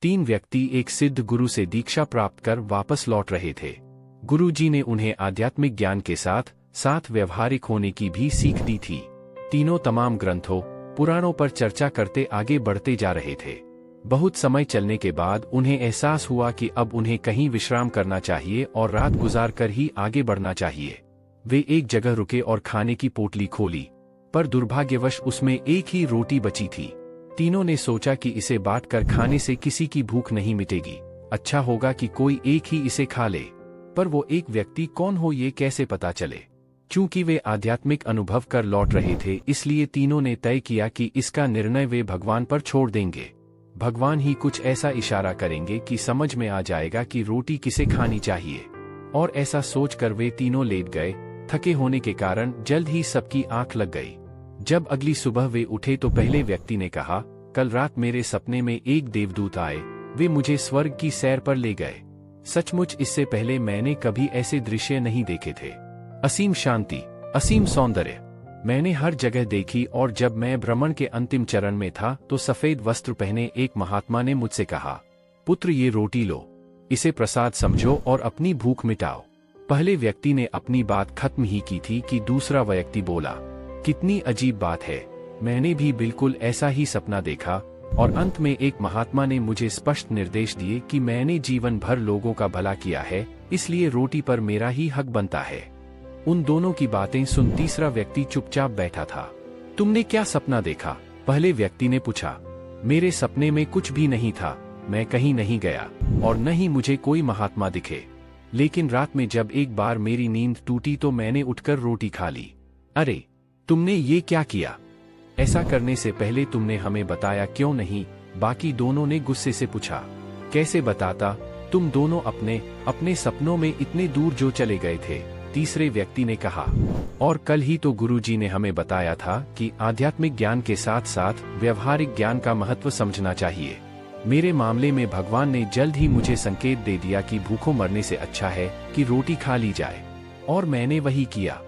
तीन व्यक्ति एक सिद्ध गुरु से दीक्षा प्राप्त कर वापस लौट रहे थे। गुरुजी ने उन्हें आध्यात्मिक ज्ञान के साथ साथ व्यवहारिक होने की भी सीख दी थी। तीनों तमाम ग्रंथों, पुराणों पर चर्चा करते आगे बढ़ते जा रहे थे। बहुत समय चलने के बाद उन्हें एहसास हुआ कि अब उन्हें कहीं विश्राम करना चाहिए और रात गुजार कर ही आगे बढ़ना चाहिए। वे एक जगह रुके और खाने की पोटली खोली, पर दुर्भाग्यवश उसमें एक ही रोटी बची थी। तीनों ने सोचा कि इसे बांट कर खाने से किसी की भूख नहीं मिटेगी, अच्छा होगा कि कोई एक ही इसे खा ले। पर वो एक व्यक्ति कौन हो ये कैसे पता चले? क्योंकि वे आध्यात्मिक अनुभव कर लौट रहे थे, इसलिए तीनों ने तय किया कि इसका निर्णय वे भगवान पर छोड़ देंगे। भगवान ही कुछ ऐसा इशारा करेंगे कि समझ में आ जाएगा कि रोटी किसे खानी चाहिए। और ऐसा सोचकर वे तीनों लेट गए। थके होने के कारण जल्द ही सबकी आंख लग गई। जब अगली सुबह वे उठे तो पहले व्यक्ति ने कहा, कल रात मेरे सपने में एक देवदूत आए। वे मुझे स्वर्ग की सैर पर ले गए। सचमुच इससे पहले मैंने कभी ऐसे दृश्य नहीं देखे थे। असीम शांति, असीम सौंदर्य मैंने हर जगह देखी, और जब मैं भ्रमण के अंतिम चरण में था तो सफेद वस्त्र पहने एक महात्मा ने मुझसे कहा, पुत्र ये रोटी लो, इसे प्रसाद समझो और अपनी भूख मिटाओ। पहले व्यक्ति ने अपनी बात खत्म ही की थी कि दूसरा व्यक्ति बोला, कितनी अजीब बात है, मैंने भी बिल्कुल ऐसा ही सपना देखा। और अंत में एक महात्मा ने मुझे स्पष्ट निर्देश दिए कि मैंने जीवन भर लोगों का भला किया है, इसलिए रोटी पर मेरा ही हक बनता है। उन दोनों की बातें सुन तीसरा व्यक्ति चुपचाप बैठा था। तुमने क्या सपना देखा? पहले व्यक्ति ने पूछा। मेरे सपने में कुछ भी नहीं था, मैं कहीं नहीं गया और न ही मुझे कोई महात्मा दिखे। लेकिन रात में जब एक बार मेरी नींद टूटी तो मैंने उठकर रोटी खा ली। अरे, तुमने ये क्या किया? ऐसा करने से पहले तुमने हमें बताया क्यों नहीं? बाकी दोनों ने गुस्से से पूछा। कैसे बताता? तुम दोनों अपने अपने सपनों में इतने दूर जो चले गए थे, तीसरे व्यक्ति ने कहा। और कल ही तो गुरुजी ने हमें बताया था कि आध्यात्मिक ज्ञान के साथ साथ व्यवहारिक ज्ञान का महत्व समझना चाहिए। मेरे मामले में भगवान ने जल्द ही मुझे संकेत दे दिया कि भूखों मरने से अच्छा है कि रोटी खा ली जाए, और मैंने वही किया।